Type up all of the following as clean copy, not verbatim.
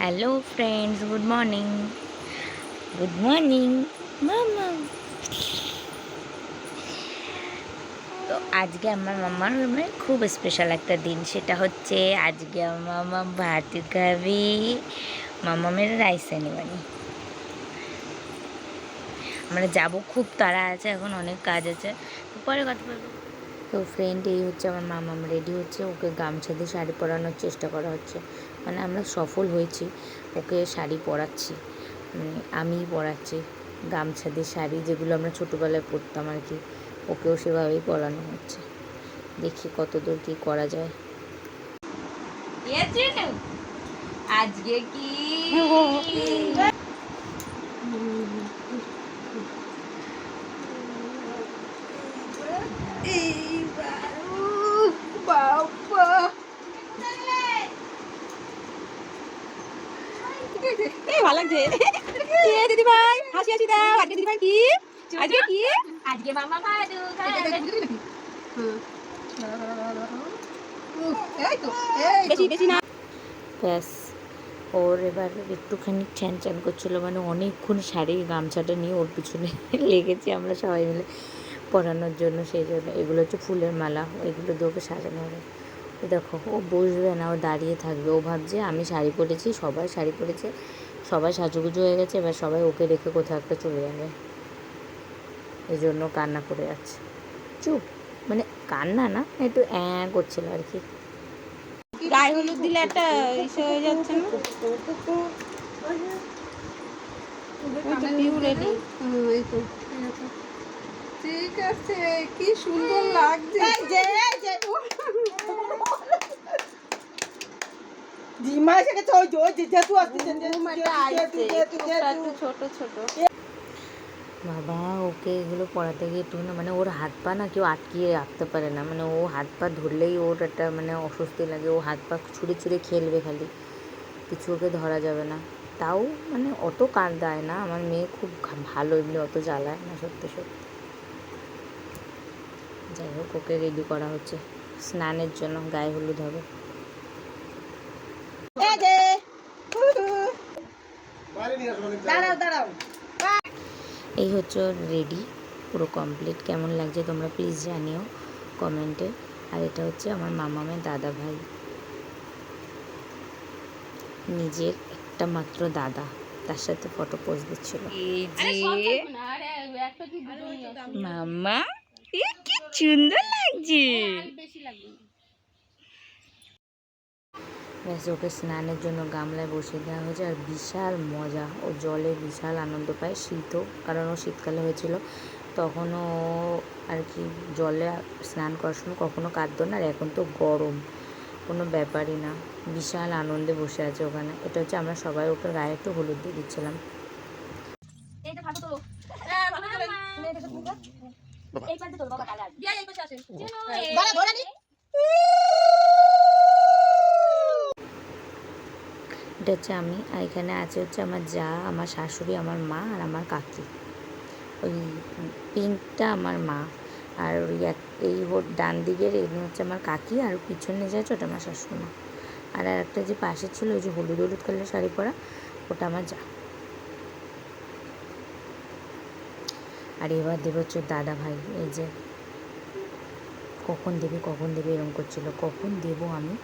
Hello friends, good morning. Good morning মামা। তো আজকে আমার মামার খুব স্পেশাল একটা দিন, সেটা হচ্ছে আজকে আমার মামা ভাত খাবে। মামামের রাইস সেরিমনি আমরা যাব, খুব তাড়া আছে, এখন অনেক কাজ আছে, তো পরে কথা বলবো। তো ফ্রেন্ড, এই হচ্ছে আমার মামাম রেডি হচ্ছে, ওকে গামছা দিয়ে শাড়ি পরানোর চেষ্টা করা হচ্ছে, মানে আমরা সফল হয়েছি, ওকে শাড়ি পরাচ্ছি, আমিই পরাচ্ছি গামছা দিয়ে শাড়ি, যেগুলো আমরা ছোটোবেলায় পরতাম আর কি, ওকেও সেভাবেই পরানো হচ্ছে। দেখি কত দূর কী করা যায়। আজকে কি ভালো লাগছে দিদি ভাই, হাসি হাসি দাও। আজকে দিদি ভাই কি, আজকে কি, আজকে মামা ভাদু বেশি বেশি না। ব্যাস, ওর এবার একটুখানি ছ্যান ছ্যান করছিলো, মানে অনেকক্ষণ শাড়ি গামছাটা নিয়ে ওর পিছনে লেগেছি আমরা সবাই মিলে পরানোর জন্য। সেই জন্য এগুলো হচ্ছে ফুলের মালা, এগুলো দিয়ে ওকে সাজানো হবে। দেখো, ও বসবে না, ও দাঁড়িয়ে থাকবে। ও ভাবছে আমি শাড়ি পরেছি, সবাই শাড়ি পরেছে, সবাই সাজুগুজু হয়ে গেছে, এবার সবাই ওকে রেখে কোথাও একটা চলে যাবে, এই জন্য কান্না করে যাচ্ছে। চুপ, মানে কান্না না, একটু করছিল আর কি। গায়ে হলুদ দিলে একটা ইসে হয়ে যাচ্ছে না। ঠিক আছে, কি সুন্দর লাগছে। ছোট ছোট বাবা, ওকে এগুলো পড়াতে গিয়ে একটু না, মানে ওর হাত পা না কেউ আটকিয়ে রাখতে পারে না, মানে ও হাত পা ধরলেই ওর একটা মানে অস্বস্তি লাগে, ও হাত পা ছুঁড়ে ছুঁড়ে খেলবে খালি, কিছু ওকে ধরা যাবে না। তাও মানে অত কাঁদায় না, আমার মেয়ে খুব ভালো, এমনি অত জ্বালায় না সত্যি সত্যি। যাই হোক, ওকে রেডি করা হচ্ছে স্নানের জন্য, গায়ে হলুদ হবে। এই হচ্ছে ওর রেডি, পুরো কমপ্লিট। কেমন লাগছে তোমরা প্লিজ জানিও কমেন্টে। আর এটা হচ্ছে আমার মামামের দাদা ভাই, নিজের একটা মাত্র দাদা, তার সাথে ফটো পোজ দিচ্ছিল। এই যে মামা, কি সুন্দর লাগছে। ব্যাস, ওকে স্নানের জন্য গামলায় বসিয়ে দেওয়া হয়েছে, আর বিশাল মজা, ও জলে বিশাল আনন্দ পায়। শীতও, কারণ ও শীতকালে হয়েছিল, তখনও আর কি জলে স্নান করার সময় কখনো কাঁদতো না, আর এখন তো গরম, কোনো ব্যাপারই না, বিশাল আনন্দে বসে আছে ওখানে। এটা হচ্ছে আমরা সবাই ওকে গায়ে একটু হলুদ দিয়ে দিচ্ছিলাম। এটা হচ্ছে আমি, আর এখানে আছে হচ্ছে আমার যা, আমার শাশুড়ি, আমার মা আর আমার কাকি। ওই পিঙ্কটা আমার মা, আর ওই এই ওর ডান দিকের এগুলো হচ্ছে আমার কাকি, আর পিছনে যাচ্ছে ওটা আমার শাশুড়ি মা। আর একটা যে পাশে ছিল ওই যে হলুদ হলুদ কালারের শাড়ি পরা, ওটা আমার যা। আর এবার দেবে হচ্ছে দাদা ভাই, এই যে কখন দেবে কখন দেবে এরকম করছিল, কখন দেব আমি,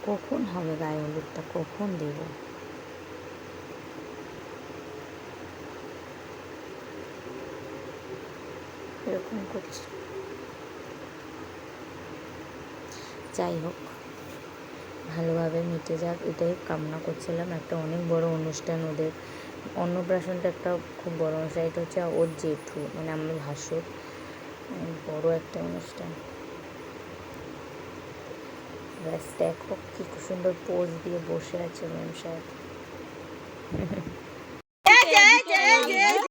কখন হবে গায়ে হলুদটা, কখন দেব। এরকম করছে। যাই হোক, ভালোভাবে মিটে যাক, এটাই কামনা করছিলাম। একটা অনেক বড় অনুষ্ঠান ওদের, অন্নপ্রাশনটা একটা খুব বড় অনুষ্ঠান। এটা হচ্ছে ওর জেঠু, মানে আমার ভাসুর, বড় একটা অনুষ্ঠান। ব্যাস দেখো কি সুন্দর পোজ দিয়ে বসে আছে ম্যাম সাহেব।